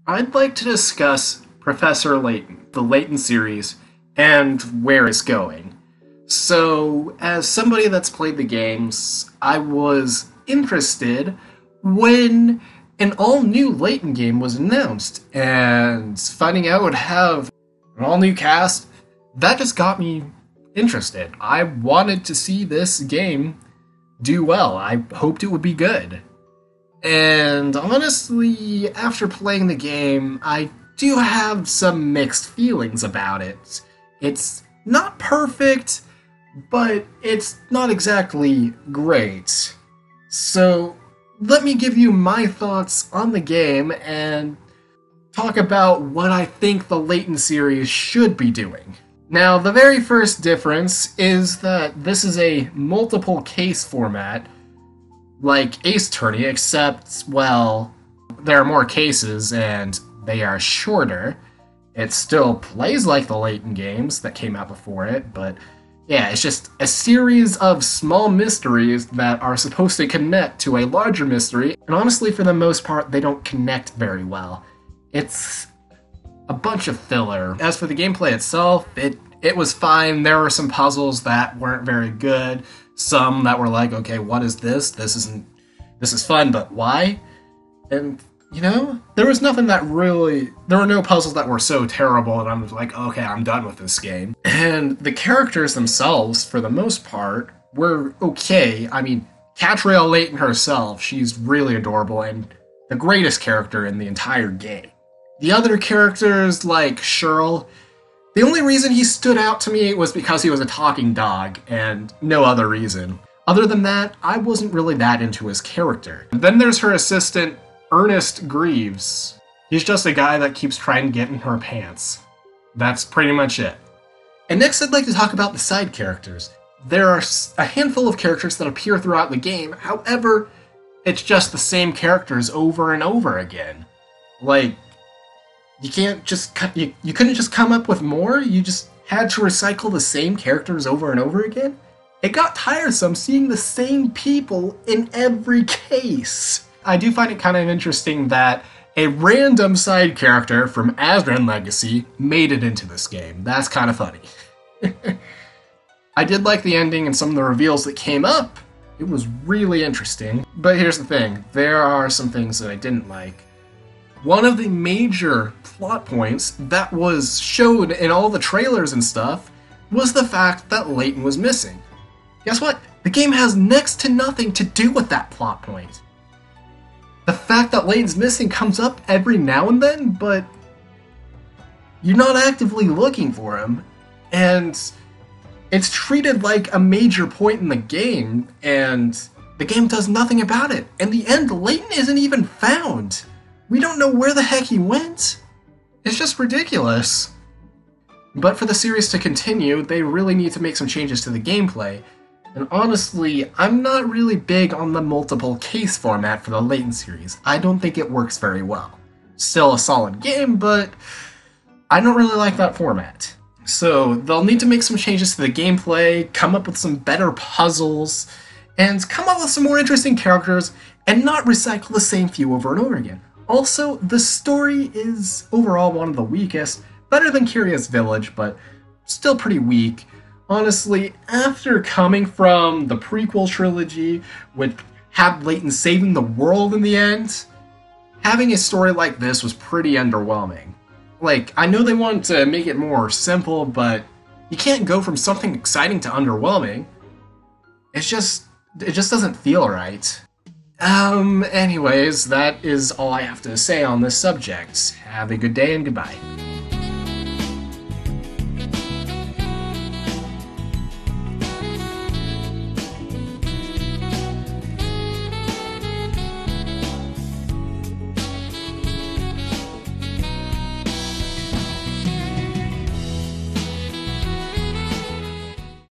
I'd like to discuss Professor Layton, the Layton series, and where it's going. So, as somebody that's played the games, I was interested when an all-new Layton game was announced, and finding out it would have an all-new cast, that just got me interested. I wanted to see this game do well. I hoped it would be good. And honestly, after playing the game, I do have some mixed feelings about it. It's not perfect, but it's not exactly great. So, let me give you my thoughts on the game and talk about what I think the Layton series should be doing. Now, the very first difference is that this is a multiple case format, like Ace Attorney, except, well, there are more cases and they are shorter. It still plays like the Layton games that came out before it, but yeah, it's just a series of small mysteries that are supposed to connect to a larger mystery, and honestly, for the most part, they don't connect very well. It's a bunch of filler. As for the gameplay itself, it was fine. There were some puzzles that weren't very good. Some that were like, okay, what is this? This is fun, but why? And, there was nothing that really... There were no puzzles that were so terrible that I'm like, okay, I'm done with this game. And the characters themselves, for the most part, were okay. I mean, Katrielle Layton herself, she's really adorable and the greatest character in the entire game. The other characters, like Shirl, the only reason he stood out to me was because he was a talking dog, and no other reason. Other than that, I wasn't really that into his character. And then there's her assistant, Ernest Greaves. He's just a guy that keeps trying to get in her pants. That's pretty much it. And next I'd like to talk about the side characters. There are a handful of characters that appear throughout the game, however, it's just the same characters over and over again. Like, you couldn't just come up with more? You just had to recycle the same characters over and over again? It got tiresome seeing the same people in every case. I do find it kind of interesting that a random side character from Asran Legacy made it into this game. That's kind of funny. I did like the ending and some of the reveals that came up. It was really interesting. But here's the thing. There are some things that I didn't like. One of the major plot points that was showed in all the trailers and stuff was the fact that Layton was missing. Guess what? The game has next to nothing to do with that plot point. The fact that Layton's missing comes up every now and then, but you're not actively looking for him, and it's treated like a major point in the game, and the game does nothing about it. In the end, Layton isn't even found. We don't know where the heck he went. It's just ridiculous. But for the series to continue, they really need to make some changes to the gameplay. And honestly, I'm not really big on the multiple case format for the Layton series. I don't think it works very well. Still a solid game, but I don't really like that format. So they'll need to make some changes to the gameplay, come up with some better puzzles, and come up with some more interesting characters, and not recycle the same few over and over again. Also, the story is overall one of the weakest, better than Curious Village, but still pretty weak. Honestly, after coming from the prequel trilogy, which had Layton saving the world in the end, having a story like this was pretty underwhelming. Like, I know they want to make it more simple, but you can't go from something exciting to underwhelming. It just doesn't feel right. Anyways, that is all I have to say on this subject. Have a good day and goodbye.